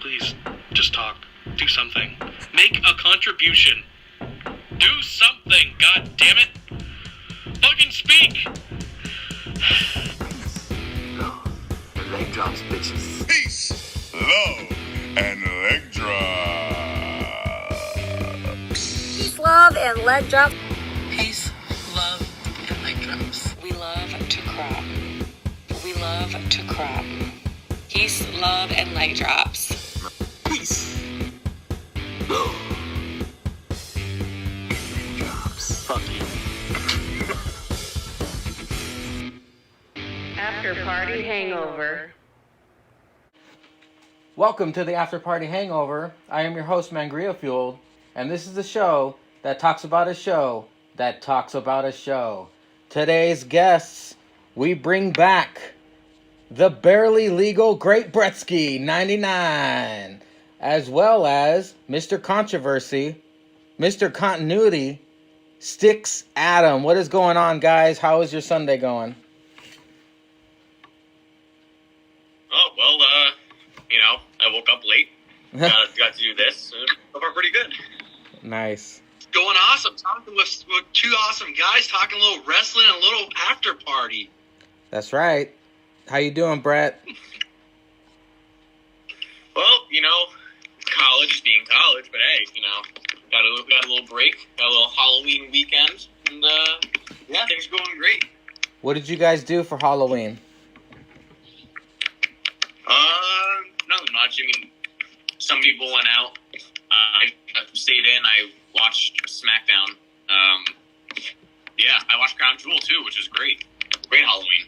Please, just talk. Do something. Make a contribution. Do something, god damn it. Fucking speak! Love and leg drops, bitches. Peace, love, and leg drops. Peace, love, and leg drops. Peace, love, and leg drops. We love to crumb. We love to crumb. Peace, love, and leg drops. Peace, love, and leg drops. Fuck you. After Party Hangover. Welcome to the After Party Hangover. I am your host, Mangria Fueled, and this is the show that talks about a show that talks about a show. Today's guests, we bring back the barely legal Thegreatbrettzky99, as well as Mr. Controversy, Mr. Continuity, Stixadam. What is going on, guys? How is your Sunday going? Oh, well, I woke up late, got to do this, so far pretty good. Nice. Going awesome, talking with two awesome guys, talking a little wrestling and a little after party. That's right. How you doing, Brett? Well, college being college, but hey, got a little break, got a little Halloween weekend, and things are going great. What did you guys do for Halloween? Nothing much. I mean, some people went out. I stayed in. I watched Smackdown. I watched Crown Jewel too, which is great. Great Halloween.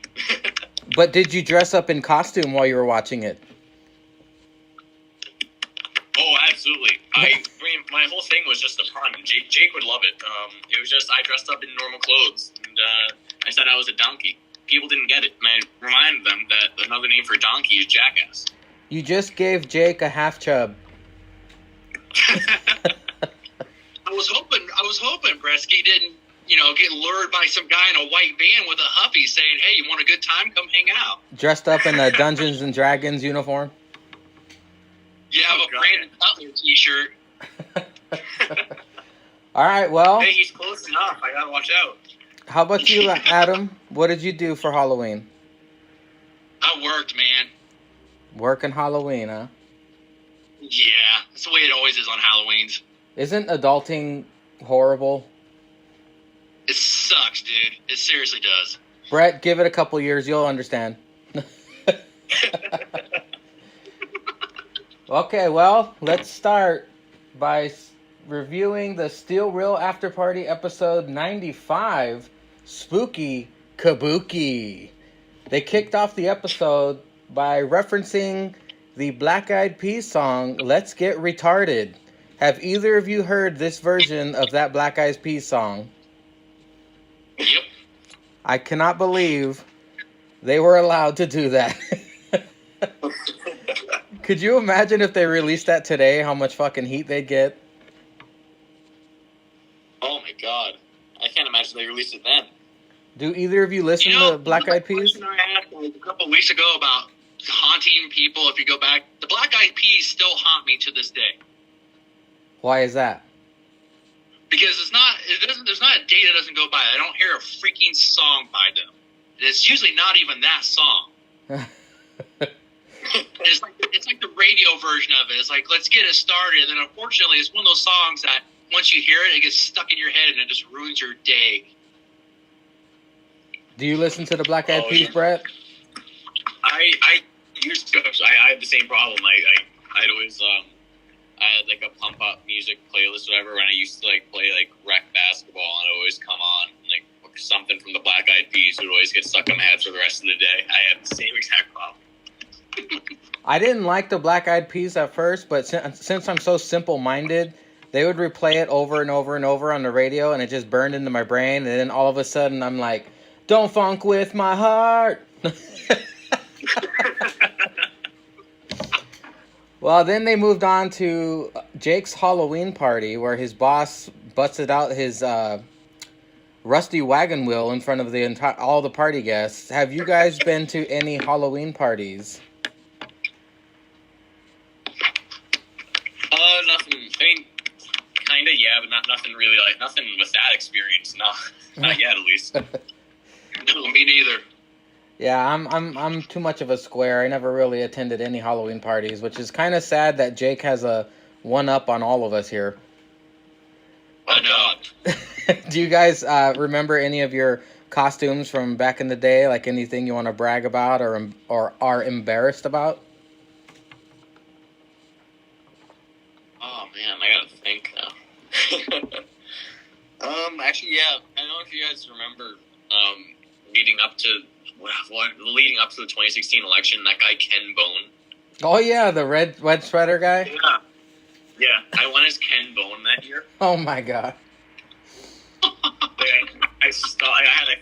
But did you dress up in costume while you were watching it? Oh, absolutely. I mean, my whole thing was just the fun. Jake would love it. It was just I dressed up in normal clothes, and I said I was a donkey. People didn't get it, and I reminded them that another name for donkey is jackass. You just gave Jake a half chub. I was hoping Bretsky didn't, get lured by some guy in a white van with a huffy saying, "Hey, you want a good time? Come hang out." Dressed up in a Dungeons and Dragons uniform. Yeah, I have a Brandon Cutler t-shirt. All right, well. Hey, he's close enough. I gotta watch out. How about you, Adam? What did you do for Halloween? I worked, man. Working Halloween, huh? Yeah, that's the way it always is on Halloweens. Isn't adulting horrible? It sucks, dude. It seriously does. Brett, give it a couple years, you'll understand. Okay, well, let's start by reviewing the Steel Real After Party episode 95, Spooky Kabuki. They kicked off the episode by referencing the Black Eyed Peas song, Let's Get Retarded. Have either of you heard this version of that Black Eyed Peas song? Yep. I cannot believe they were allowed to do that. Could you imagine if they released that today, how much fucking heat they'd get? Oh my god. I can't imagine they released it then. Do either of you listen to Black Eyed Peas? I asked a couple of weeks ago about haunting people, if you go back, the Black Eyed Peas still haunt me to this day. Why is that? Because there's not a day that doesn't go by. I don't hear a freaking song by them. And it's usually not even that song. It's like the radio version of it. It's like, let's get it started. And then unfortunately, it's one of those songs that once you hear it, it gets stuck in your head and it just ruins your day. Do you listen to the Black Eyed Peas, yeah. Brett? I used to. I had the same problem. I'd always I had like a pump up music playlist or whatever, and I used to play rec basketball, and it would always come on something from the Black Eyed Peas would always get stuck in my head for the rest of the day. I had the same exact problem. I didn't like the Black Eyed Peas at first, but since I'm so simple-minded, they would replay it over and over and over on the radio, and it just burned into my brain, and then all of a sudden I'm like, don't funk with my heart. Well, then they moved on to Jake's Halloween party, where his boss busted out his rusty wagon wheel in front of all the party guests. Have you guys been to any Halloween parties? mean, kind of, yeah, but nothing really, like, nothing with that experience. No, not yet, at least. No, me neither. Yeah, I'm too much of a square. I never really attended any Halloween parties, which is kind of sad that Jake has a one-up on all of us here. I know. Do you guys remember any of your costumes from back in the day? Like anything you want to brag about or are embarrassed about? Oh man, I gotta think now. Actually, yeah, I don't know if you guys remember, leading up to the 2016 election, that guy Ken Bone. Oh yeah, the red sweater guy. Yeah, I won as Ken Bone that year. Oh my god. I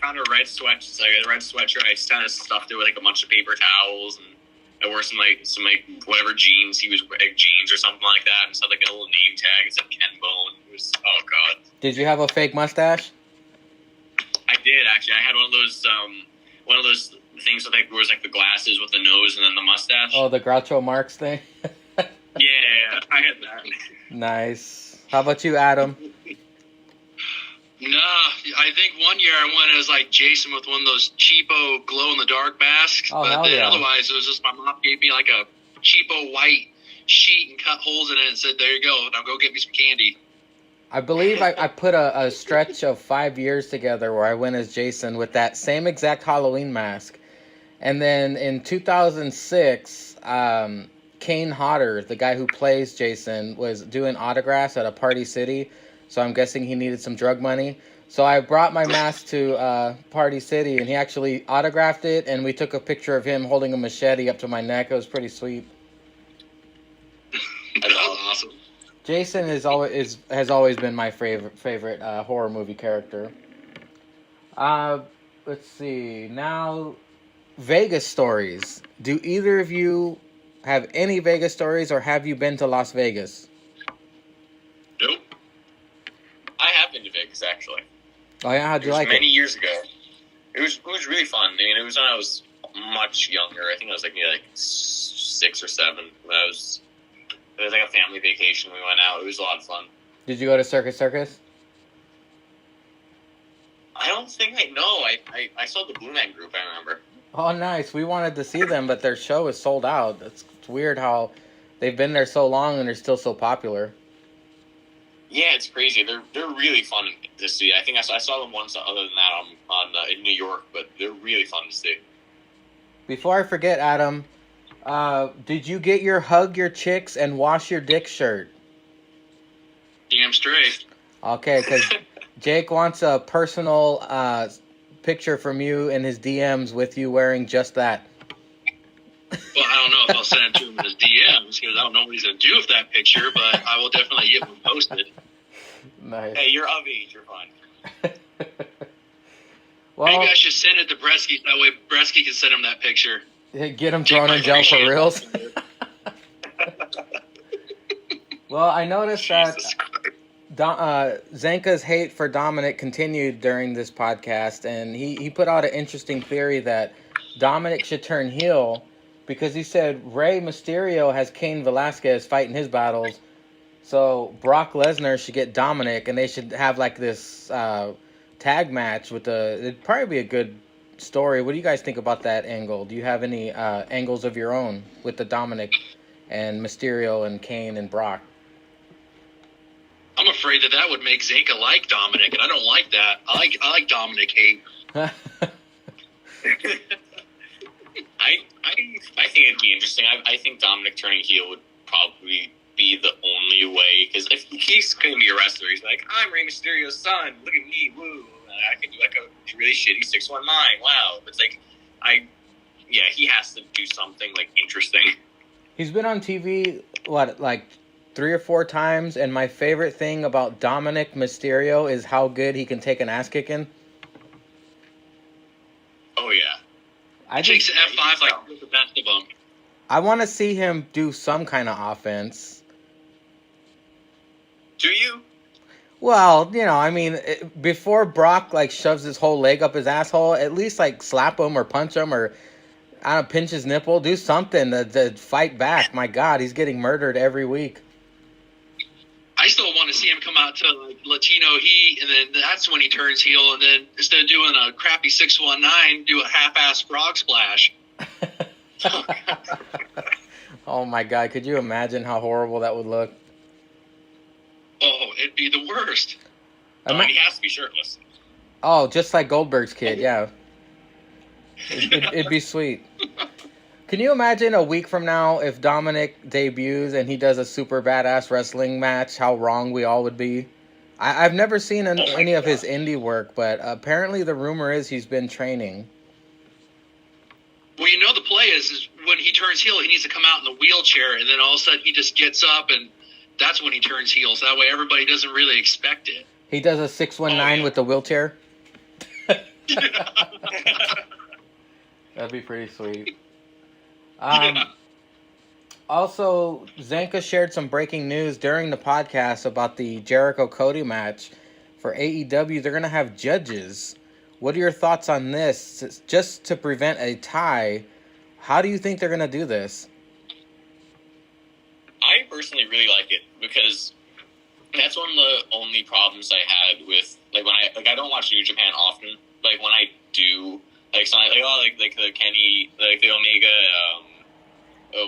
found a red sweatshirt. I kind of stuffed it with like a bunch of paper towels, and I wore some whatever jeans he was wearing, jeans or something like that, and so like a little name tag. It said Ken Bone. It was, oh god. Did you have a fake mustache? I did actually. I had one of those things with like where it was like the glasses with the nose and then the mustache. Oh, the Groucho Marx thing. Yeah, I had that. Nice. How about you, Adam? Nah, I think one year I went as like Jason with one of those cheapo glow-in-the-dark masks. Oh, but hell then yeah. otherwise, it was just my mom gave me like a cheapo white sheet and cut holes in it and said, there you go, now go get me some candy. I believe I put a stretch of 5 years together where I went as Jason with that same exact Halloween mask. And then in 2006, Kane Hodder, the guy who plays Jason, was doing autographs at a Party City. So I'm guessing he needed some drug money. So I brought my mask to Party City, and he actually autographed it, and we took a picture of him holding a machete up to my neck. It was pretty sweet. That's awesome. Jason has always been my favorite horror movie character. Let's see. Now, Vegas stories. Do either of you have any Vegas stories, or have you been to Las Vegas? Nope. I have been to Vegas actually. Oh yeah, how'd you like many it? years ago. It was really fun. I mean, it was when I was much younger. I think I was like maybe like 6 or 7. It was like a family vacation. We went out. It was a lot of fun. Did you go to Circus Circus? I don't think I know. I saw the Blue Man Group. I remember. Oh, nice. We wanted to see them, but their show is sold out. It's weird how they've been there so long and they're still so popular. Yeah, it's crazy. They're really fun to see. I think I saw them once. Other than that, in New York, but they're really fun to see. Before I forget, Adam, did you get your hug your chicks and wash your dick shirt? Damn straight. Okay, because Jake wants a personal picture from you in his DMs with you wearing just that. Well, I don't know if I'll send it to him in his DMs because I don't know what he's going to do with that picture, but I will definitely get one posted. Nice. Hey, you're of age. You're fine. Well, maybe I should send it to Bretsky. That way Bretsky can send him that picture. get him thrown in jail for reals. Well, I noticed that Zanka's hate for Dominic continued during this podcast, and he put out an interesting theory that Dominic should turn heel because he said Rey Mysterio has Cain Velasquez fighting his battles, so Brock Lesnar should get Dominic, and they should have like this tag match with it'd probably be a good story. What do you guys think about that angle? Do you have any angles of your own with the Dominic and Mysterio and Cain and Brock? I'm afraid that would make Zanka like Dominic, and I don't like that. I like Dominic hate. I think it'd be interesting. I think Dominic turning heel would probably be the only way, because if he's going to be a wrestler, he's like, I'm Rey Mysterio's son. Look at me, woo! I can do like a really shitty 619. Wow! It's like, he has to do something like interesting. He's been on TV like 3 or 4 times, and my favorite thing about Dominic Mysterio is how good he can take an ass kicking. Oh yeah. He takes an F5 like the best of them. I want to see him do some kind of offense. Do you? Well, I mean, before Brock like shoves his whole leg up his asshole, at least like slap him or punch him or I don't know, pinch his nipple, do something to fight back. My God, he's getting murdered every week. I want to see him come out to like Latino Heat, and then that's when he turns heel, and then instead of doing a crappy 619, do a half-ass frog splash. Oh my God, could you imagine how horrible that would look? Oh, it'd be the worst. He has to be shirtless. Oh, just like Goldberg's kid, yeah. It'd be sweet. Can you imagine a week from now if Dominic debuts and he does a super badass wrestling match, how wrong we all would be? I've never seen any of his indie work, but apparently the rumor is he's been training. Well, you know the play is when he turns heel, he needs to come out in the wheelchair, and then all of a sudden he just gets up, and that's when he turns heel. So that way everybody doesn't really expect it. He does a 619 with the wheelchair? That'd be pretty sweet. Also, Zanka shared some breaking news during the podcast about the Jericho-Cody match. For AEW, they're going to have judges. What are your thoughts on this? Just to prevent a tie, how do you think they're going to do this? I personally really like it because that's one of the only problems I had with when I don't watch New Japan often. Like when I do, like the Kenny, like the Omega,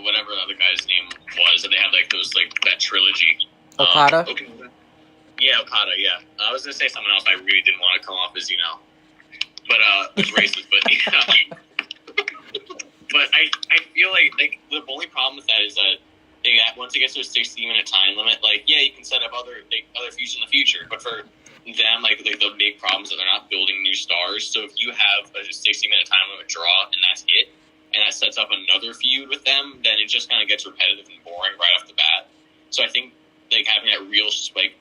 whatever the other guy's name was, and they had like those that trilogy. Okada. Yeah, Okada. Yeah, I was gonna say someone else. I really didn't want to come off as but it's racist. But yeah. But I feel like the only problem with that is that once it gets to a 60-minute time limit, you can set up other feuds in the future. But for them, the big problem is that they're not building new stars. So if you have a 60-minute time limit draw and that's it, and that sets up another feud with them, then it just kind of gets repetitive and boring right off the bat. So I think having that real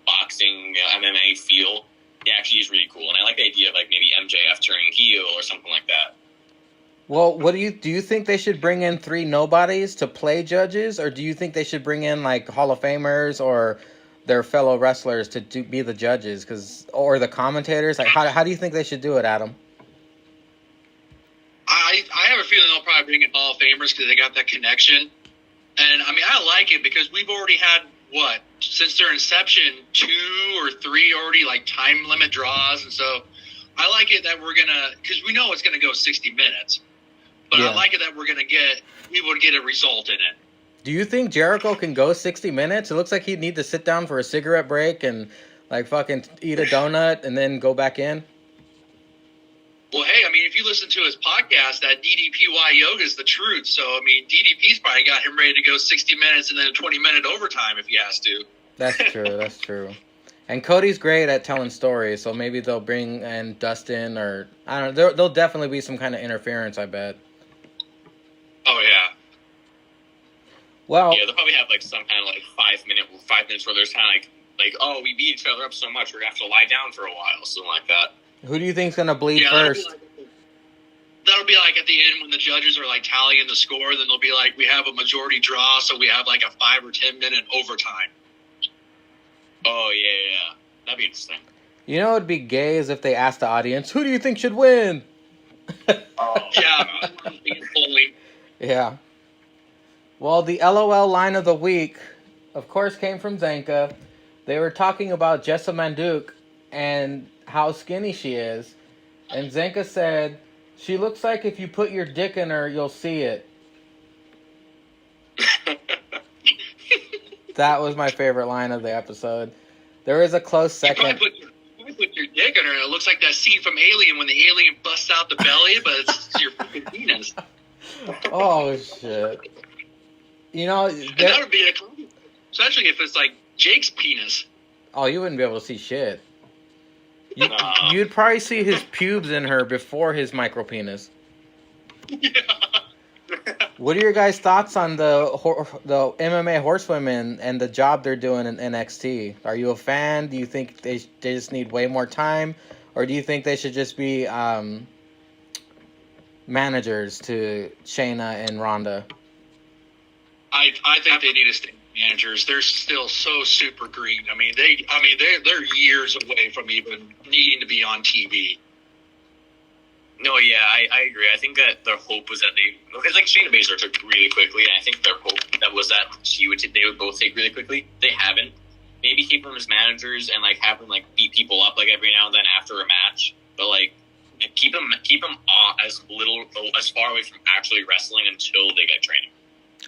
boxing MMA feel, it actually is really cool. And I like the idea of maybe MJF turning heel or something like that. Well, what do you think they should bring in 3 nobodies to play judges, or do you think they should bring in Hall of Famers or their fellow wrestlers to be the judges, or the commentators? How do you think they should do it, Adam? I have a feeling they'll probably bring in Hall of Famers because they got that connection. And I mean, I like it because we've already had since their inception, 2 or 3 already time limit draws, and so I like it that we're gonna, because we know it's gonna go 60 minutes. But yeah. I like it that we would get a result in it. Do you think Jericho can go 60 minutes? It looks like he'd need to sit down for a cigarette break and fucking eat a donut and then go back in. Well, hey, I mean, if you listen to his podcast, that DDPY yoga is the truth. So, I mean, DDP's probably got him ready to go 60 minutes and then a 20-minute overtime if he has to. That's true. That's true. And Cody's great at telling stories, so maybe they'll bring in Dustin or I don't know. There'll definitely be some kind of interference, I bet. Oh yeah. Well, yeah, they'll probably have some kind of 5 minutes where there's kind of oh, we beat each other up so much we're gonna have to lie down for a while, something like that. Who do you think's gonna bleed first? That'll be at the end when the judges are tallying the score. Then they'll be we have a majority draw, so we have a 5 or 10 minute overtime. Oh yeah, that'd be interesting. You know, it'd be gay as if they asked the audience, "Who do you think should win?" Yeah, fully. Yeah. Well, the LOL line of the week, of course, came from Zanka. They were talking about Jessa Manduke and how skinny she is. And Zanka said, "She looks like if you put your dick in her, you'll see it." That was my favorite line of the episode. There is a close second. You put your dick in her, and it looks like that scene from Alien when the alien busts out the belly, but it's your fucking penis. Oh, shit. You know, and that would be especially if it's Jake's penis. Oh, you wouldn't be able to see shit. You'd probably see his pubes in her before his micro penis. Yeah. What are your guys' thoughts on the MMA horsewomen and the job they're doing in NXT? Are you a fan? Do you think they just need way more time? Or do you think they should just be managers to Shayna and Ronda? I think they need to stay managers. They're still so super green. They're years away from even needing to be on TV. No, yeah, I agree. I think that their hope was that because Shayna Baszler took really quickly, and I think their hope that was that they would both take really quickly. They haven't. maybe keep them as managers and like have them like beat people up like every now and then after a match, but like keep them as far away from actually wrestling until they get training.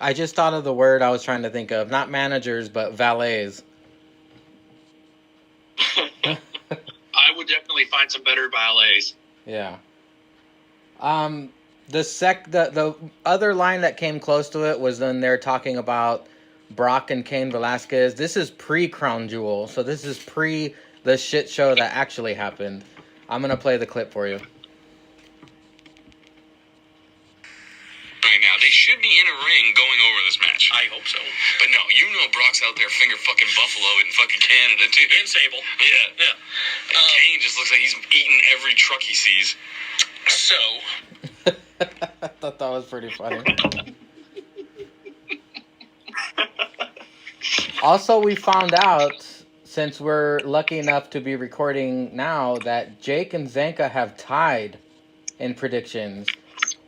I just thought of the word I was trying to think of. Not managers, but valets. I would definitely find some better valets. Yeah. The other line that came close to it was when they're talking about Brock and Cain Velasquez. This is pre-Crown Jewel, so this is pre the shit show that actually happened. I'm gonna play the clip for you. Right now, they should be in a ring going over this match. I hope so. But no, you know Brock's out there finger fucking Buffalo in fucking Canada too. And Sable. Yeah. And Kane just looks like he's eating every truck he sees. So. I thought that was pretty funny. Also, we found out, since we're lucky enough to be recording now, that Jake and Zanka have tied in predictions,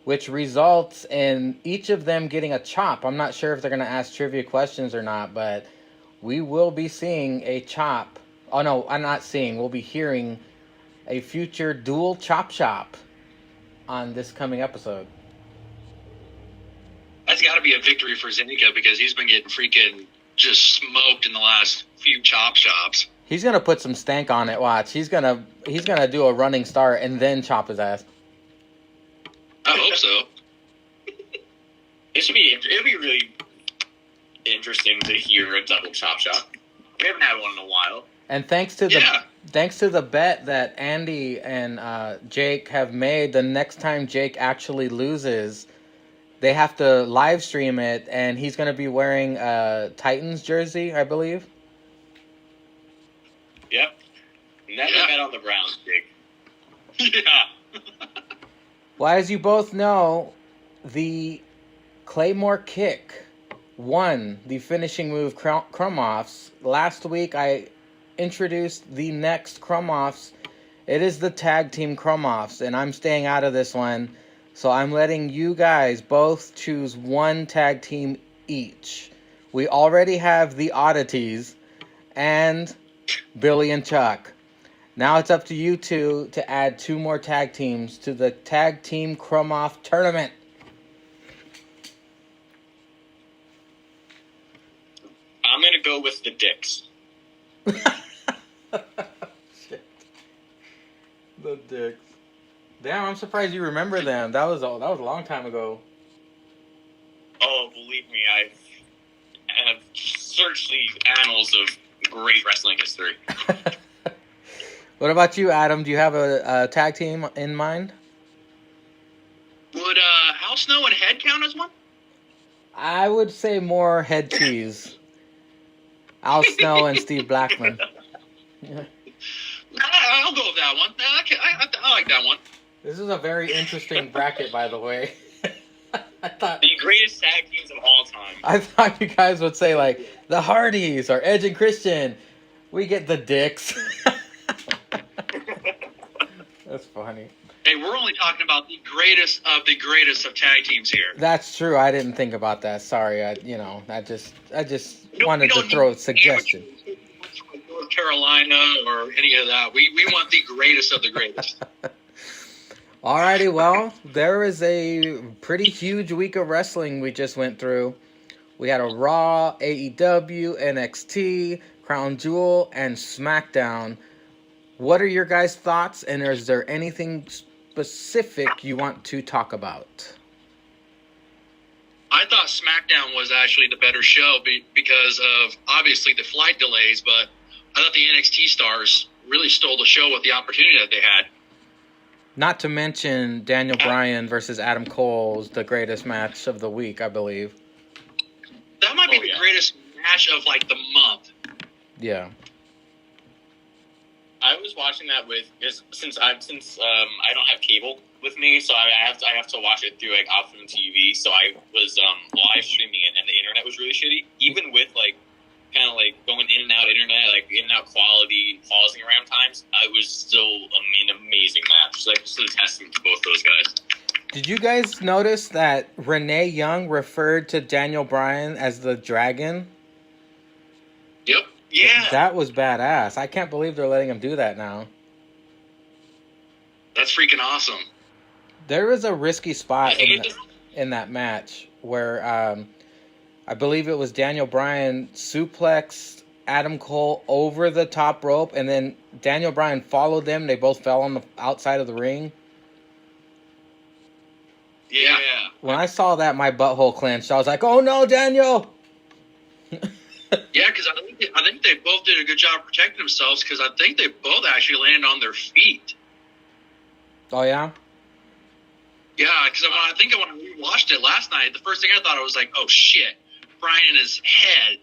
which results in each of them getting a chop. I'm not sure if they're going to ask trivia questions or not, but we will be seeing a chop. Oh, no, I'm not seeing. We'll be hearing a future dual chop shop on this coming episode. That's got to be a victory for Zanka because he's been getting freaking just smoked in the last few chop shops. He's going to put some stank on it. Watch. He's gonna do a running start and then chop his ass. I hope so. It'd be really interesting to hear a double chop shop. We haven't had one in a while. And thanks to the bet that Andy and Jake have made, the next time Jake actually loses, they have to live stream it, and he's going to be wearing a Titans jersey, I believe. Yep. Never bet on the Browns, Jake. Yeah. Well, as you both know, the Claymore kick won the finishing move crumb-offs. Last week, I introduced the next crumb-offs. It is the tag team crumb-offs, and I'm staying out of this one. So I'm letting you guys both choose one tag team each. We already have the Oddities and Billy and Chuck. Now it's up to you two to add two more tag teams to the tag team crumb-off tournament. I'm going to go with the Dicks. Shit. The Dicks. Damn, I'm surprised you remember them. That was a long time ago. Oh, believe me, I have searched the annals of great wrestling history. What about you, Adam? Do you have a tag team in mind? Would Al Snow and Head count as one? I would say more head cheese. Al Snow and Steve Blackman. Yeah. I'll go with that one. I like that one. This is a very interesting bracket, by the way. I thought the greatest tag teams of all time. I thought you guys would say, like, the Hardys or Edge and Christian. We get the Dicks. That's funny. Hey, we're only talking about the greatest of tag teams here. That's true. I didn't think about that. Sorry. I just wanted to throw a suggestion. North Carolina or any of that. We want the greatest of the greatest. Alrighty, well, there is a pretty huge week of wrestling we just went through. We had a Raw, AEW, NXT, Crown Jewel, and Smackdown. What are your guys' thoughts, and is there anything specific you want to talk about? I thought Smackdown was actually the better show because of, obviously, the flight delays, but I thought the NXT stars really stole the show with the opportunity that they had. Not to mention Daniel Bryan versus Adam Cole's the greatest match of the week, I believe. That might be the greatest match of, like, the month. Yeah. I was watching that since I don't have cable with me, so I have to watch it through like Optimum TV. So I was live streaming it, and the internet was really shitty. Even with like kind of like going in and out internet, like in and out quality, pausing around times, it was still an amazing match. So like just a testament to both those guys. Did you guys notice that Renee Young referred to Daniel Bryan as the Dragon? Yep. Yeah. That was badass. I can't believe they're letting him do that now. That's freaking awesome. There was a risky spot in that match where I believe it was Daniel Bryan suplexed Adam Cole over the top rope, and then Daniel Bryan followed them. They both fell on the outside of the ring. Yeah. When I saw that, my butthole clenched. I was like, "Oh no, Daniel!" Yeah, because I think they both did a good job protecting themselves, because I think they both actually landed on their feet. Oh yeah. Yeah, because when I rewatched it last night, the first thing I thought I was like, "Oh shit, Brian in his head."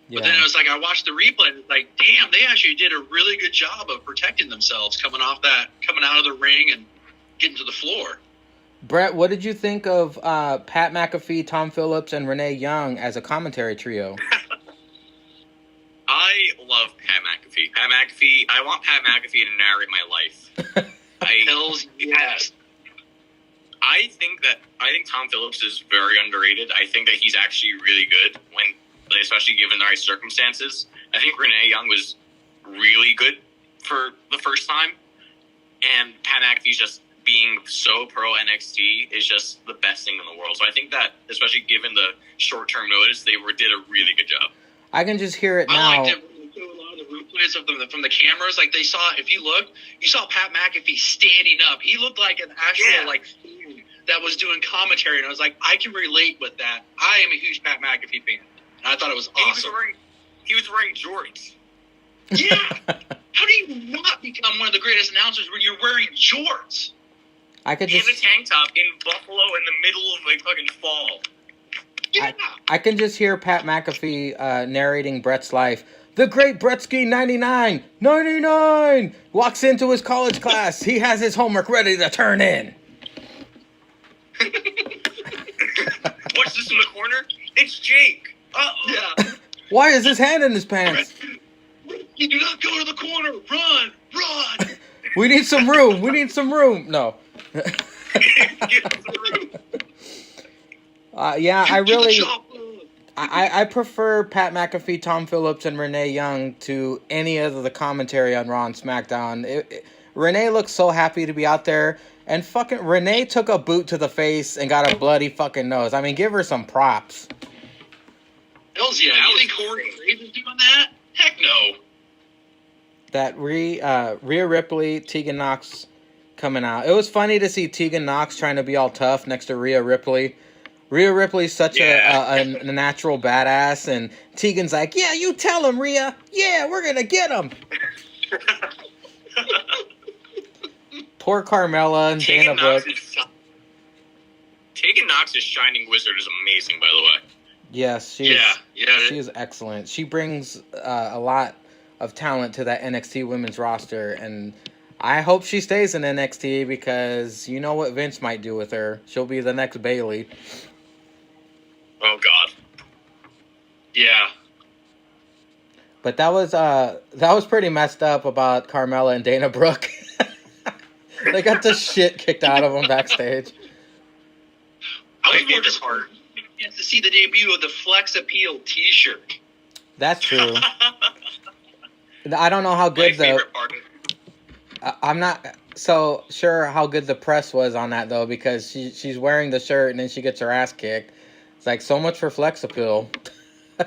Yeah. But then it was like I watched the replay and it's like, damn, they actually did a really good job of protecting themselves coming out of the ring and getting to the floor. Brett, what did you think of Pat McAfee, Tom Phillips, and Renee Young as a commentary trio? I love Pat McAfee. I want Pat McAfee to narrate my life. Hills, yes. I think Tom Phillips is very underrated. I think that he's actually really good especially given the right circumstances. I think Renee Young was really good for the first time, and Pat McAfee's just being so pro NXT is just the best thing in the world. So I think that, especially given the short-term notice, they did a really good job. I can just hear it now. I liked it when they showed a lot of the replays from the cameras. Like they saw, if you look, you saw Pat McAfee standing up. He looked like an actual fan that was doing commentary, and I was like, I can relate with that. I am a huge Pat McAfee fan. And I thought it was awesome. He was wearing jorts. Yeah. How do you not become one of the greatest announcers when you're wearing jorts? And a tank top in Buffalo in the middle of fucking fall. Yeah. I can just hear Pat McAfee narrating Brett's life. The Thegreatbrettzky99, 99, walks into his college class. He has his homework ready to turn in. What's this in the corner? It's Jake. Uh-oh. Yeah. Why is his hand in his pants? You do not go to the corner. Run. We need some room. No. Yeah, I prefer Pat McAfee, Tom Phillips, and Renee Young to any of the commentary on Raw and SmackDown. Renee looks so happy to be out there, and fucking Renee took a boot to the face and got a bloody fucking nose. I mean, give her some props. Hells yeah. You think Corey Graves is doing that? Heck no. That Rhea Ripley, Tegan Nox coming out. It was funny to see Tegan Nox trying to be all tough next to Rhea Ripley. Rhea Ripley's such a natural badass, and Tegan's like, yeah, you tell him, Rhea. Yeah, we're going to get him. Poor Carmella and Dana Brooke. Tegan Nox's Shining Wizard is amazing, by the way. Yes, she is excellent. She brings a lot of talent to that NXT women's roster, and I hope she stays in NXT because you know what Vince might do with her. She'll be the next Bayley. Oh God. Yeah. But that was pretty messed up about Carmella and Dana Brooke. They got the shit kicked out of them backstage. I was more disheartened to see the debut of the Flex Appeal T-shirt. That's true. I don't know how good I'm not so sure how good the press was on that though, because she's wearing the shirt and then she gets her ass kicked. It's like so much for Flex Appeal. I'm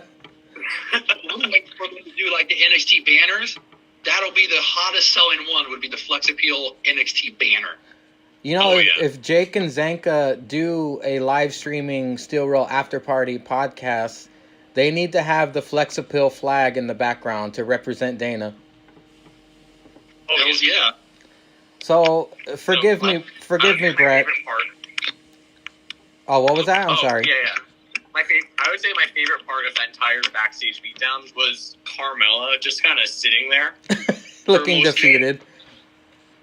waiting for them to do like the NXT banners. That'll be the hottest selling one. Would be the Flex Appeal NXT banner. You know, if Jake and Zanka do a live streaming Steel Real After Party podcast, they need to have the Flex Appeal flag in the background to represent Dana. Oh, yeah. So, forgive me, Brett. Oh, what was that? I'm sorry. Yeah. I would say my favorite part of that entire backstage beatdown was Carmella just kind of sitting there. Looking defeated.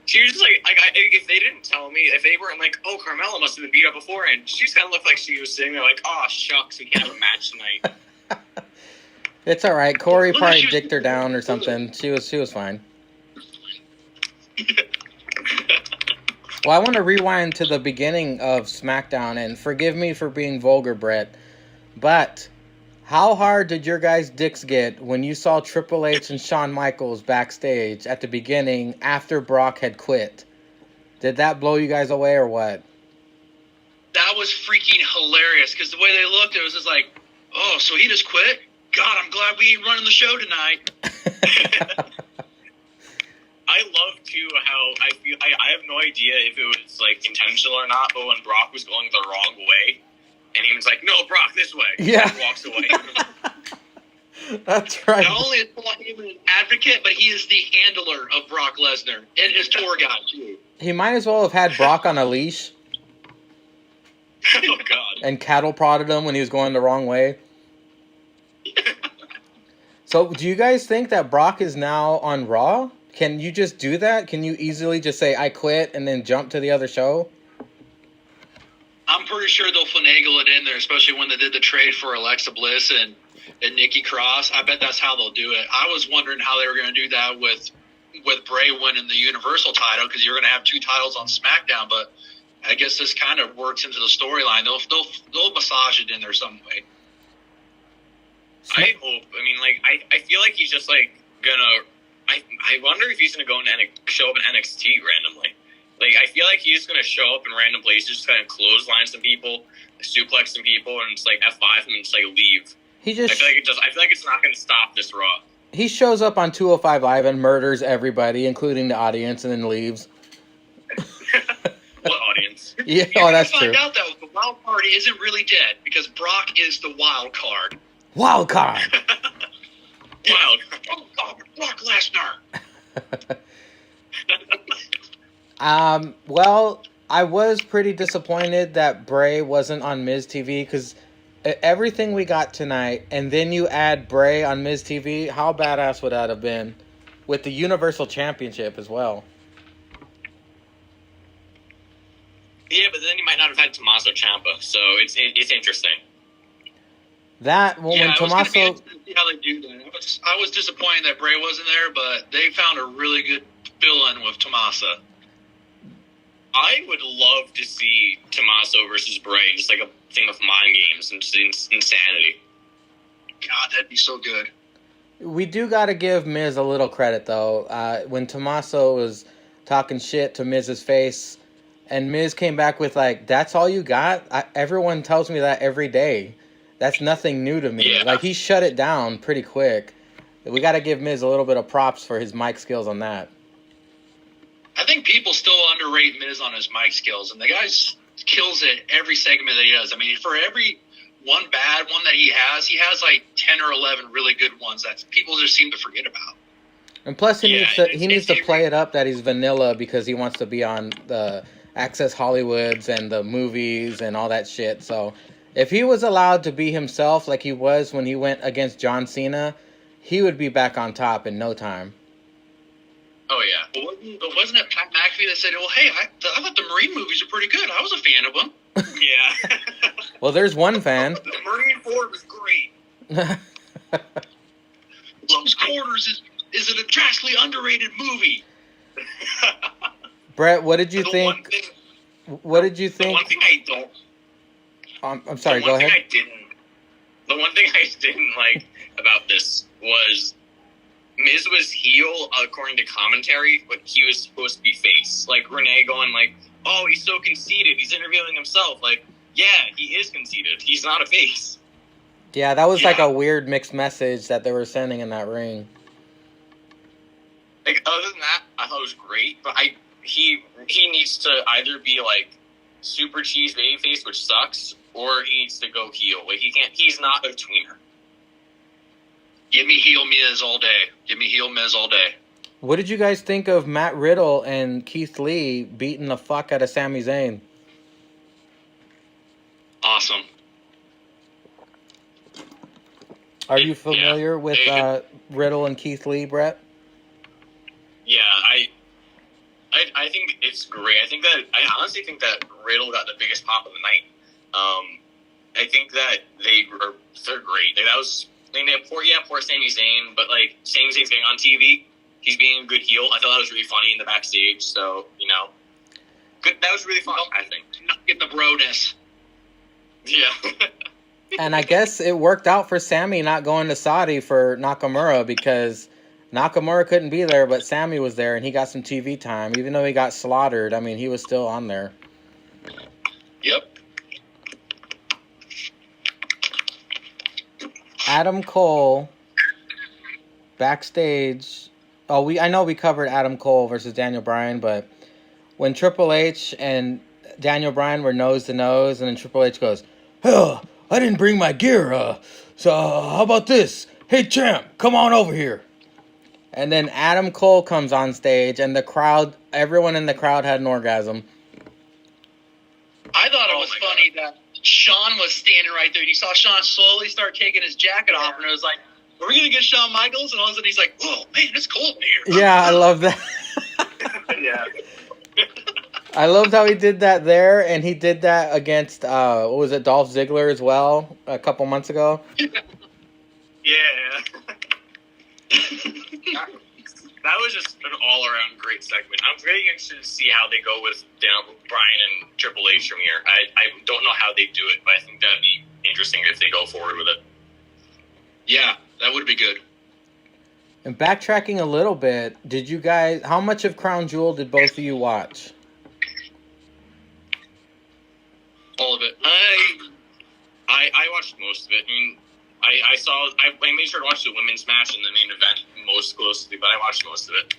She was just like if they didn't tell me, if they weren't like, oh, Carmella must have been beat up before, and she just kind of looked like she was sitting there like, oh, shucks, we can't have a match tonight. It's all right. Corey probably dicked her down or something. She was fine. Well, I want to rewind to the beginning of SmackDown, and forgive me for being vulgar, Brett, but How hard did your guys' dicks get when you saw Triple H and Shawn Michaels backstage at the beginning after Brock had quit? Did that blow you guys away or what? That was freaking hilarious because the way they looked, it was just like, oh, so he just quit? God, I'm glad we ain't running the show tonight. I love too how I feel. I have no idea if it was like intentional or not, but when Brock was going the wrong way, and he was like, "No, Brock, this way," Yeah, and walks away. That's right. Not only is he an advocate, but he is the handler of Brock Lesnar and his tour guide too. He might as well have had Brock on a leash Oh God! and cattle prodded him when he was going the wrong way. So, do you guys think that Brock is now on Raw? Can you just do that? Can you easily just say, I quit, and then jump to the other show? I'm pretty sure they'll finagle it in there, especially when they did the trade for Alexa Bliss and Nikki Cross. I bet that's how they'll do it. I was wondering how they were going to do that with Bray winning the Universal title, because you're going to have 2 titles on SmackDown, but I guess this kind of works into the storyline. They'll massage it in there some way. I hope. I mean, like, I feel like he's just like gonna. I wonder if he's gonna go in show up in NXT randomly. Like, I feel like he's just gonna show up in random places, just kind of clothesline some people, suplex some people, and just like F5 them and just like leave. He just. I feel like it's not gonna stop this Raw. He shows up on 205 Live and murders everybody, including the audience, and then leaves. What audience? Yeah, oh, that's true. Find out that the wild card isn't really dead because Brock is the wild card. Wild card. Wild. Oh, God, Brock Lesnar. Well, I was pretty disappointed that Bray wasn't on Miz TV, because everything we got tonight, and then you add Bray on Miz TV, how badass would that have been? With the Universal Championship as well. Yeah, but then you might not have had Tommaso Ciampa, so it's interesting. That, well, Yeah, when I was gonna be Tommaso... interested to see how they do that. I was disappointed that Bray wasn't there, but they found a really good fill-in with Tommaso. I would love to see Tommaso versus Bray, just like a thing of mind games and just insanity. God, that'd be so good. We do got to give Miz a little credit, though. When Tommaso was talking shit to Miz's face, and Miz came back with, like, that's all you got? Everyone tells me that every day. That's nothing new to me. Yeah. Like, he shut it down pretty quick. We got to give Miz a little bit of props for his mic skills on that. I think people still underrate Miz on his mic skills, and the guy kills it every segment that he does. I mean, for every one bad one that he has like 10 or 11 really good ones that people just seem to forget about. And plus, he needs to play it up that he's vanilla because he wants to be on the Access Hollywoods and the movies and all that shit. So if he was allowed to be himself like he was when he went against John Cena, he would be back on top in no time. Oh, yeah. But wasn't it Pat McAfee that said, well, hey, I thought the Marine movies were pretty good. I was a fan of them. Yeah. Well, there's one fan. The Marine Ford was great. Close Quarters is an drastically underrated movie. Brett, what did you think? What did you think? The one thing I don't... I'm sorry, go ahead. The one thing I didn't like about this was Miz was heel according to commentary, but he was supposed to be face. Like, Renee going like, oh, he's so conceited, he's interviewing himself. Like, yeah, he is conceited. He's not a face. Yeah, that was like a weird mixed message that they were sending in that ring. Like, other than that, I thought it was great, but he needs to either be like super cheese babyface, which sucks, or he needs to go heel. Like, he's not a tweener. Give me heel Miz all day. Give me heel Miz all day. What did you guys think of Matt Riddle and Keith Lee beating the fuck out of Sami Zayn? Awesome. Are you familiar with Riddle and Keith Lee, Brett? Yeah, I think it's great. I honestly think that Riddle got the biggest pop of the night. I think that they're great. Poor Sami Zayn, but like Sami Zayn's getting on TV. He's being a good heel. I thought that was really funny in the backstage. So, good. That was really fun, I think. Not get the broness. Yeah. And I guess it worked out for Sammy not going to Saudi for Nakamura because Nakamura couldn't be there, but Sammy was there and he got some TV time. Even though he got slaughtered, I mean, he was still on there. Yep. Adam Cole backstage. Oh, I know we covered Adam Cole versus Daniel Bryan, but when Triple H and Daniel Bryan were nose to nose, and then Triple H goes, "Hell, I didn't bring my gear. So how about this? Hey, champ, come on over here." And then Adam Cole comes on stage, and the crowd, everyone in the crowd had an orgasm. I thought it was funny that Shawn was standing right there, and you saw Shawn slowly start taking his jacket off, and it was like, are we going to get Shawn Michaels? And all of a sudden he's like, oh, man, it's cold in here. Yeah, I love that. Yeah. I loved how he did that there, and he did that against, what was it, Dolph Ziggler as well, a couple months ago. Yeah. That was just an all-around great segment. I'm very interested to see how they go with Daniel Bryan and Triple H from here. I don't know how they do it, but I think that'd be interesting if they go forward with it. Yeah, that would be good. And backtracking a little bit, did you guys, how much of Crown Jewel did both of you watch? All of it. I watched most of it. I mean, I made sure to watch the women's match and the main event most closely, but I watched most of it.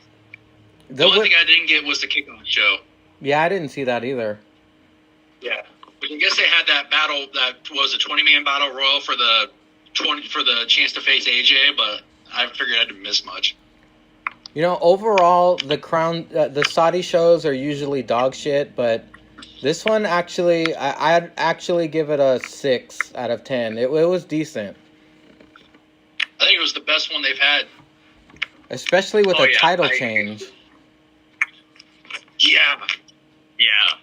The only thing I didn't get was the kickoff show. Yeah, I didn't see that either. Yeah. But I guess they had that battle, that was a 20-man battle royal for the chance to face AJ, but I figured I didn't miss much. You know, overall, the Saudi shows are usually dog shit, but this one actually, I'd actually give it a 6 out of 10. It was decent. I think it was the best one they've had. Especially with a title change. Yeah. Yeah.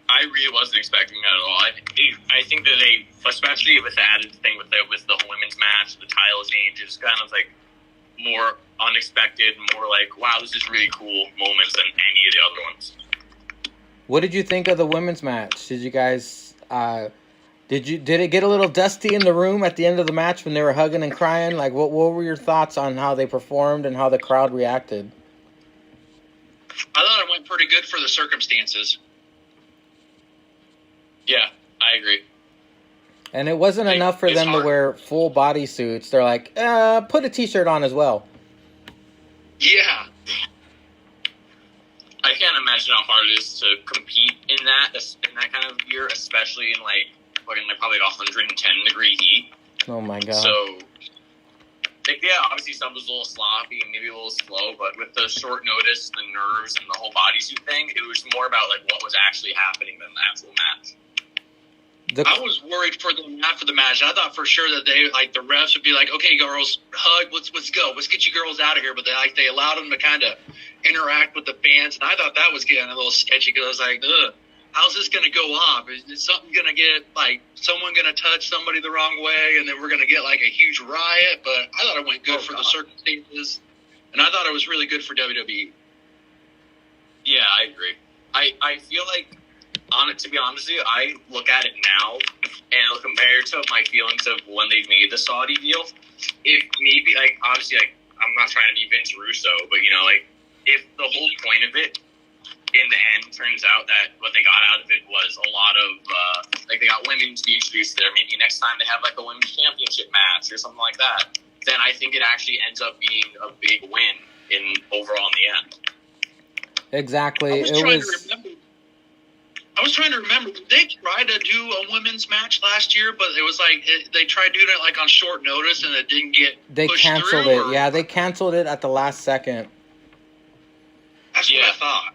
I really wasn't expecting that at all. I think that they, especially with the added thing with the women's match, the title change, it's kind of like more unexpected, more like, wow, this is really cool moments than any of the other ones. What did you think of the women's match? Did you guys, did it get a little dusty in the room at the end of the match when they were hugging and crying? Like, what were your thoughts on how they performed and how the crowd reacted? I thought it went pretty good for the circumstances. Yeah, I agree. And it wasn't enough for them to wear full body suits. They're like, put a t-shirt on as well. Yeah. I can't imagine how hard it is to compete in that kind of gear, especially in probably 110-degree heat. Oh my god. So, obviously stuff was a little sloppy and maybe a little slow, but with the short notice, the nerves, and the whole bodysuit thing, it was more about what was actually happening than the actual match. I was worried for them after the match. I thought for sure that they, the refs would be like, okay, girls, hug, let's go. Let's get you girls out of here. But they allowed them to kind of interact with the fans. And I thought that was getting a little sketchy because I was like, ugh, how's this going to go off? Is something going to get, someone going to touch somebody the wrong way? And then we're going to get, a huge riot? But I thought it went good for the circumstances. And I thought it was really good for WWE. Yeah, I agree. I feel like, to be honest with you, I look at it now and compare it to my feelings of when they made the Saudi deal. If maybe, obviously, I'm not trying to be Vince Russo, but, if the whole point of it in the end turns out that what they got out of it was a lot of, they got women to be introduced there, maybe next time they have, a women's championship match or something like that, then I think it actually ends up being a big win overall in the end. Exactly. I was trying to remember, did they try to do a women's match last year, but it was they tried doing it on short notice and it didn't get pushed canceled through, it. Yeah, they canceled it at the last second. That's what I thought.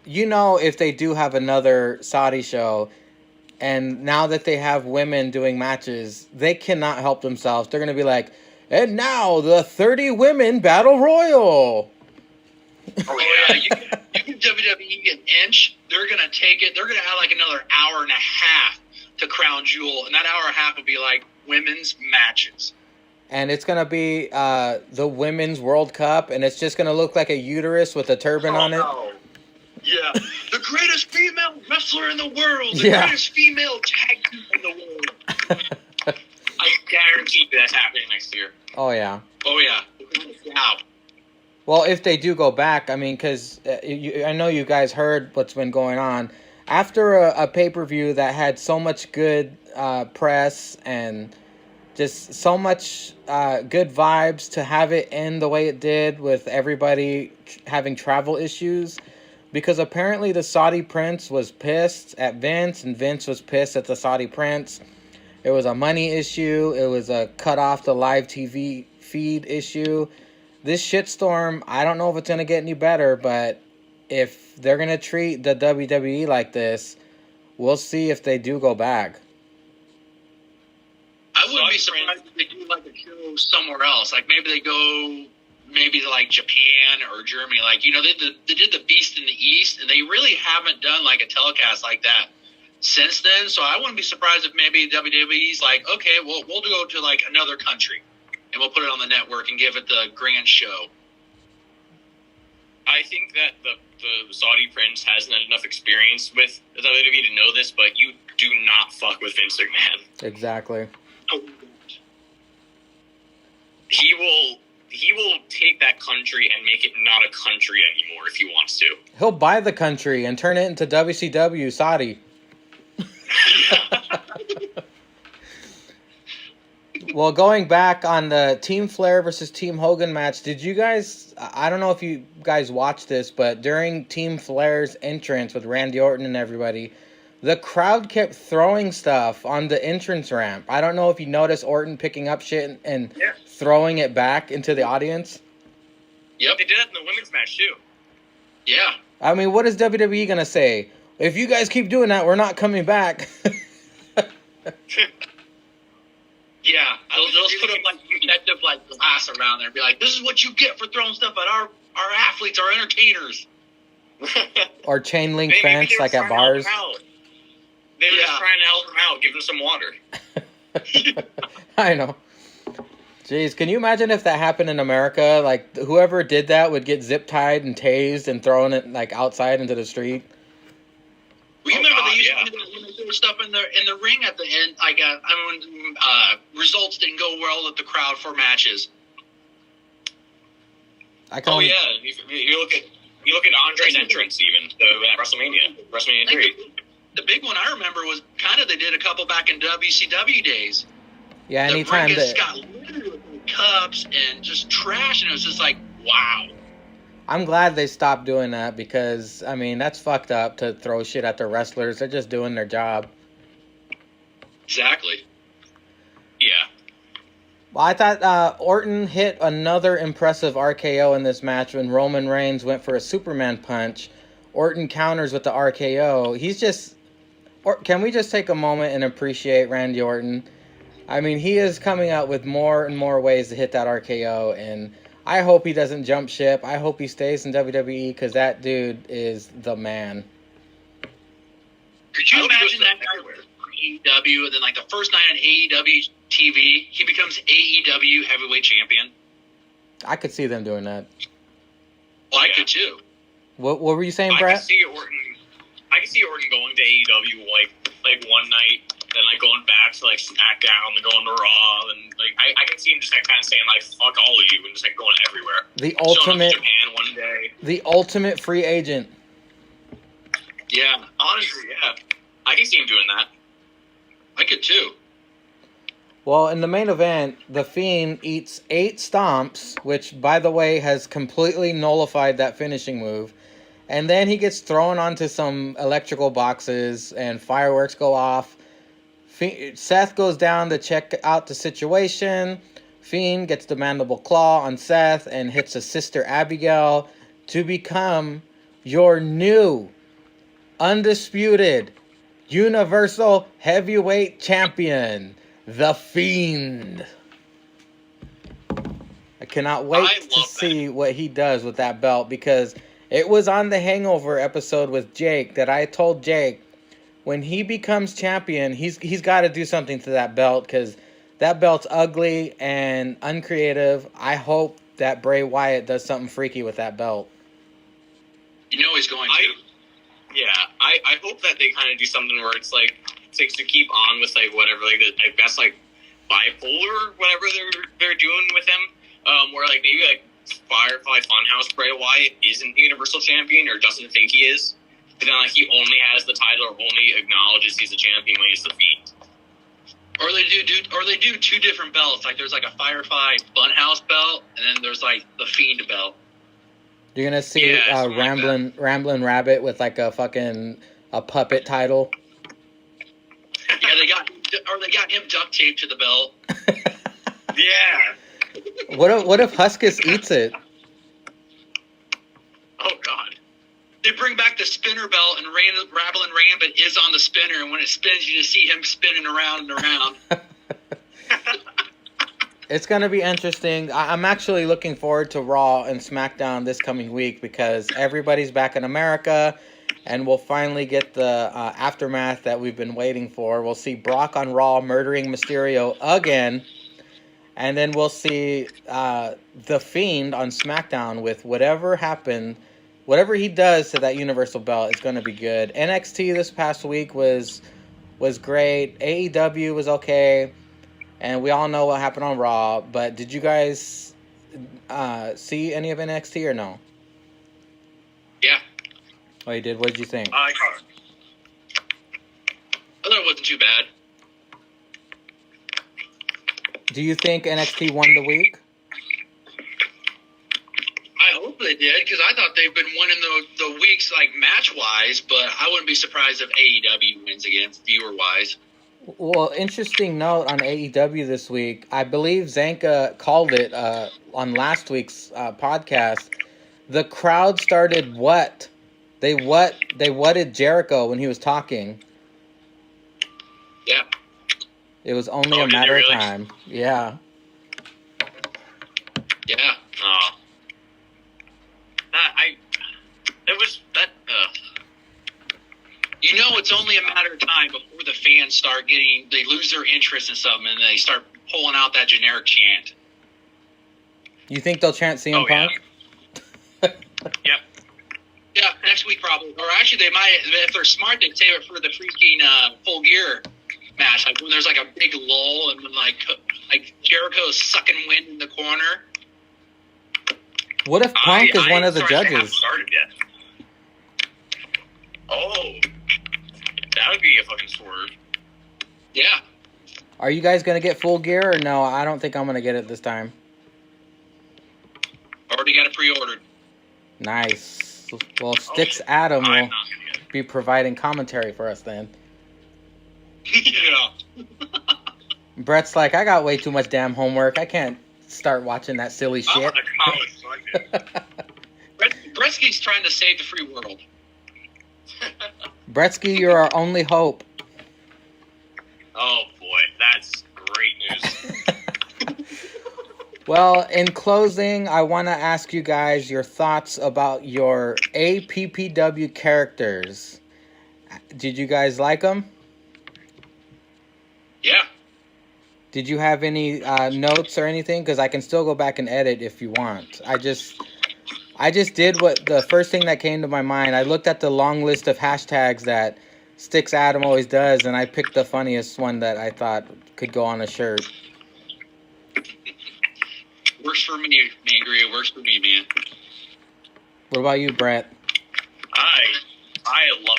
If they do have another Saudi show, and now that they have women doing matches, they cannot help themselves. They're going to be like, and now the 30 women battle royal. Oh, yeah. You give WWE an inch, they're going to take it. They're going to add another hour and a half to Crown Jewel, and that hour and a half will be women's matches. And it's going to be the Women's World Cup, and it's just going to look like a uterus with a turban on it. No. Yeah, the greatest female wrestler in the world. The Yeah. greatest female tag team in the world. I guarantee that's happening next year. Oh, yeah. Oh, yeah. Wow. Well, if they do go back, I mean, because I know you guys heard what's been going on. After a pay-per-view that had so much good press and just so much good vibes, to have it end the way it did with everybody having travel issues, because apparently the Saudi prince was pissed at Vince and Vince was pissed at the Saudi prince. It was a money issue. It was a cut off the live TV feed issue. This shitstorm, I don't know if it's going to get any better, but if they're going to treat the WWE like this, we'll see if they do go back. I wouldn't be surprised if they do like a show somewhere else. Like maybe they go to like Japan or Germany. Like, you know, they did the Beast in the East, and they really haven't done like a telecast like that since then. So I wouldn't be surprised if maybe WWE's like, okay, well, we'll go to like another country and we'll put it on the network and give it the grand show. I think that the Saudi prince hasn't had enough experience with the WWE to know this, but you do not fuck with Vince McMahon. Exactly. He will take that country and make it not a country anymore if he wants to. He'll buy the country and turn it into WCW Saudi. Well, going back on the Team Flair versus Team Hogan match, did you guys, I don't know if you guys watched this, but during Team Flair's entrance with Randy Orton and everybody, the crowd kept throwing stuff on the entrance ramp. I don't know if you noticed Orton picking up shit and throwing it back into the audience. Yep, they did that in the women's match too. Yeah. I mean, what is WWE going to say? If you guys keep doing that, we're not coming back. Yeah, they'll just put up like protective like glass around there and be like, "This is what you get for throwing stuff at our athletes, our entertainers." Or chain link Maybe fence they were like at trying to help bars. him out. They were just trying to help him out, give him some water. I know. Jeez, can you imagine if that happened in America? Like, whoever did that would get zip tied and tased and thrown it like outside into the street. We remember they used to do that when they threw stuff in the ring at the end. Like, when results didn't go well with the crowd for matches. You look at Andre's entrance even at WrestleMania 3. The big one I remember was kind of they did a couple back in WCW days. Yeah, anytime the ring just got littered with cups and just trash, and it was just like, wow. I'm glad they stopped doing that because, I mean, that's fucked up to throw shit at the wrestlers. They're just doing their job. Exactly. Yeah. Well, I thought Orton hit another impressive RKO in this match when Roman Reigns went for a Superman punch. Orton counters with the RKO. Can we just take a moment and appreciate Randy Orton? I mean, he is coming out with more and more ways to hit that RKO, and I hope he doesn't jump ship. I hope he stays in WWE because that dude is the man. Could you imagine that guy with AEW, and then like the first night on AEW TV, he becomes AEW heavyweight champion? I could see them doing that. Well, I could too. What were you saying, Brett? I can see Orton going to AEW like one night, then like going back to like Smackdown, then going to Raw, and like I can see him just like kind of saying like fuck all of you and just like going everywhere. The Showing up ultimate to Japan one day. The ultimate free agent. Yeah, honestly, yeah, I can see him doing that. I could too. Well, in the main event, The Fiend eats 8 stomps, which, by the way, has completely nullified that finishing move. And then he gets thrown onto some electrical boxes, and fireworks go off. Seth goes down to check out the situation. Fiend gets the mandible claw on Seth and hits his sister Abigail to become your new, undisputed, Universal Heavyweight Champion. The Fiend. I cannot wait to see what he does with that belt because it was on the Hangover episode with Jake that I told Jake when he becomes champion, he's got to do something to that belt because that belt's ugly and uncreative. I hope that Bray Wyatt does something freaky with that belt. You know he's going to. Yeah, I hope that they kind of do something where it's like to keep on with like whatever, like I guess like bipolar, whatever they're doing with him. Where like maybe like Firefly Funhouse Bray Wyatt isn't the Universal Champion or doesn't think he is, but then like he only has the title or only acknowledges he's a champion when he's the Fiend. Or they do two different belts. Like there's like a Firefly Funhouse belt, and then there's like the Fiend belt. You're gonna see Ramblin' Rabbit with like a puppet title. Yeah, they got him duct taped to the belt. Yeah. What if Huskus eats it? Oh God. They bring back the spinner belt, and Ramblin' Rabbit is on the spinner, and when it spins, you just see him spinning around and around. It's going to be interesting. I'm actually looking forward to Raw and SmackDown this coming week because everybody's back in America, and we'll finally get the aftermath that we've been waiting for. We'll see Brock on Raw murdering Mysterio again, and then we'll see The Fiend on SmackDown with whatever happened. Whatever he does to that Universal belt is going to be good. NXT this past week was great. AEW was okay. And we all know what happened on Raw. But did you guys see any of NXT or no? Yeah. Oh, you did? What did you think? I thought it wasn't too bad. Do you think NXT won the week? I hope they did, because I thought they've been winning the weeks like match-wise, but I wouldn't be surprised if AEW wins again, viewer-wise. Well, interesting note on AEW this week. I believe Zanka called it on last week's podcast. The crowd started what? They whatted Jericho when he was talking. Yeah. It was only a matter of time. Yeah. Yeah. Oh. You know, it's only a matter of time before the fans they lose their interest in something and they start pulling out that generic chant. You think they'll chant CM Punk? Yeah. Yeah, next week probably. Or actually, they might, if they're smart, they'd save it for the freaking Full Gear match. Like when there's like a big lull and when like Jericho's sucking wind in the corner. What if Punk is one of the judges? I haven't started yet. Oh. That would be a fucking swerve. Yeah. Are you guys going to get Full Gear or no? I don't think I'm going to get it this time. Already got it pre-ordered. Nice. Well, Stixadam will be providing commentary for us then. Yeah. Brett's like, I got way too much damn homework. I can't start watching that silly shit. Bretsky's trying to save the free world. Bretsky, you're our only hope. Oh boy, that's great news. Well, in closing, I want to ask you guys your thoughts about your APPW characters. Did you guys like them? Yeah. Did you have any notes or anything? Because I can still go back and edit if you want. I just did what the first thing that came to my mind. I looked at the long list of hashtags that Stixadam always does, and I picked the funniest one that I thought could go on a shirt. Works for me, Angry. It works for me, man. What about you, Brett? I love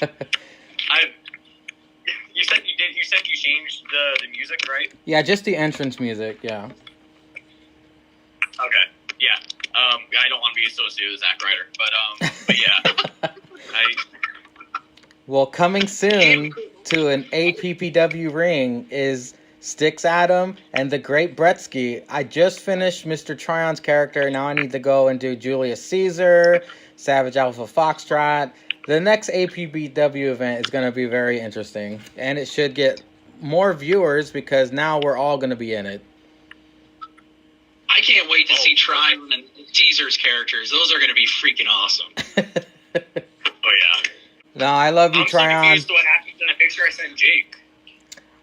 it. You said you changed the music, right? Yeah, just the entrance music. Yeah. Okay. Yeah. I don't want to be associated with Zack Ryder, but yeah. Well, coming soon to an APPW ring is Stixadam and Thegreatbrettzky. I just finished Mr. Tryon's character. Now I need to go and do Julius Caesar, Savage Alpha Foxtrot. The next APPW event is going to be very interesting, and it should get more viewers because now we're all going to be in it. I can't wait to see Tryon and Caesar's characters. Those are going to be freaking awesome. Oh, yeah. No, I love you, Tryon. I'm confused what happened in the picture I sent Jake.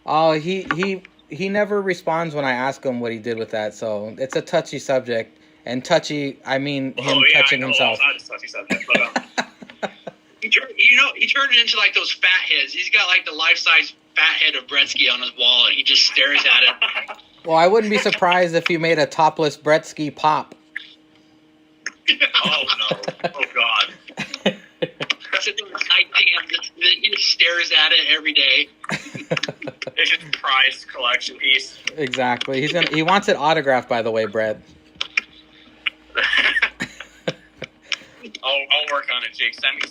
Oh, he never responds when I ask him what he did with that, so it's a touchy subject. And touchy, I mean him touching himself. Not a touchy subject, but he turned it into like those fat heads. He's got like the life-size fat head of Bretzky on his wall, and he just stares at it. Well, I wouldn't be surprised if you made a topless Bretzky pop. Oh no! Oh god! He just stares at it every day. It's just a prized collection piece. Exactly. He wants it autographed, by the way, Brett. I'll work on it, Jake. Send me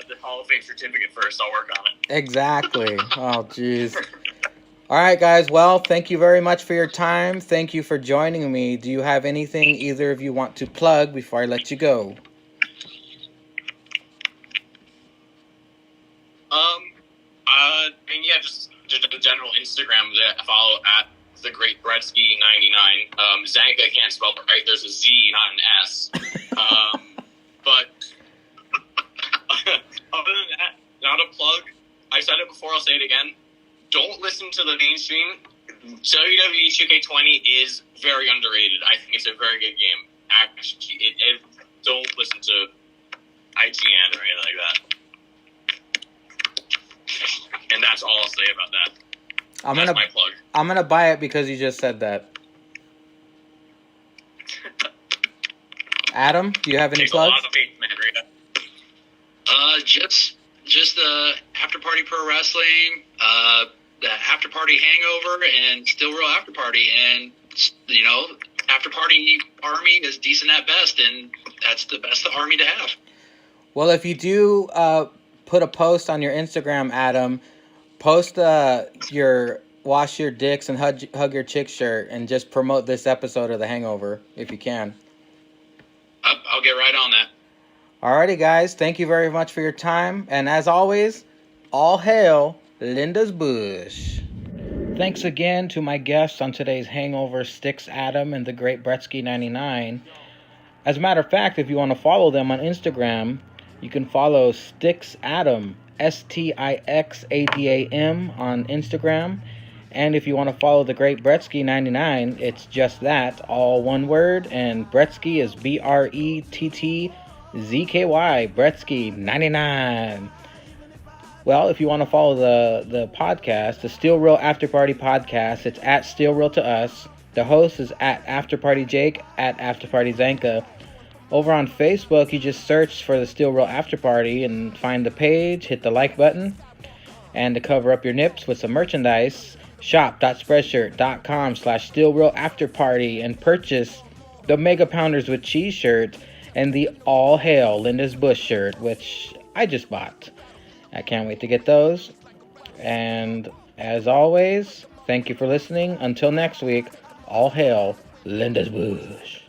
the Hall of Fame certificate first. I'll work on it. Exactly. Oh, jeez. All right, guys. Well, thank you very much for your time. Thank you for joining me. Do you have anything either of you want to plug before I let you go? Just a general Instagram that I follow at Thegreatbrettzky99. Zanka can't spell it right. There's a Z, not an S. But other than that, not a plug. I said it before, I'll say it again. Don't listen to the mainstream. WWE 2K20 is very underrated. I think it's a very good game. Actually, don't listen to IGN or anything like that. And that's all I'll say about that. That's my plug. I'm gonna buy it because you just said that. Adam, do you have any plugs? A lot of faith, man, Rita. Just the After Party Pro Wrestling, the After Party Hangover, and Still Real After Party. And, After Party Army is decent at best, and that's the best Army to have. Well, if you do put a post on your Instagram, Adam, post your wash your dicks and hug your chick shirt and just promote this episode of The Hangover, if you can. I'll get right on that. Alrighty, guys. Thank you very much for your time. And as always, all hail Linda's Bush. Thanks again to my guests on today's Hangover, Stixadam and Thegreatbrettzky99. As a matter of fact, if you want to follow them on Instagram, you can follow Stixadam, Stixadam on Instagram. And if you want to follow Thegreatbrettzky99, it's just that, all one word, and Bretzky is Bretzky, Bretzky99. Well, if you want to follow the podcast, the Still Real After Party podcast, it's at Still Real to Us. The host is at After Party Jake, at After Party Zanka. Over on Facebook, you just search for the Still Real After Party and find the page, hit the like button. And to cover up your nips with some merchandise, shop.spreadshirt.com/stillrealafterparty and purchase the Mega Pounders with Cheese shirt and the All Hail Linda's Bush shirt, which I just bought. I can't wait to get those. And as always, thank you for listening. Until next week, all hail Linda's Bush.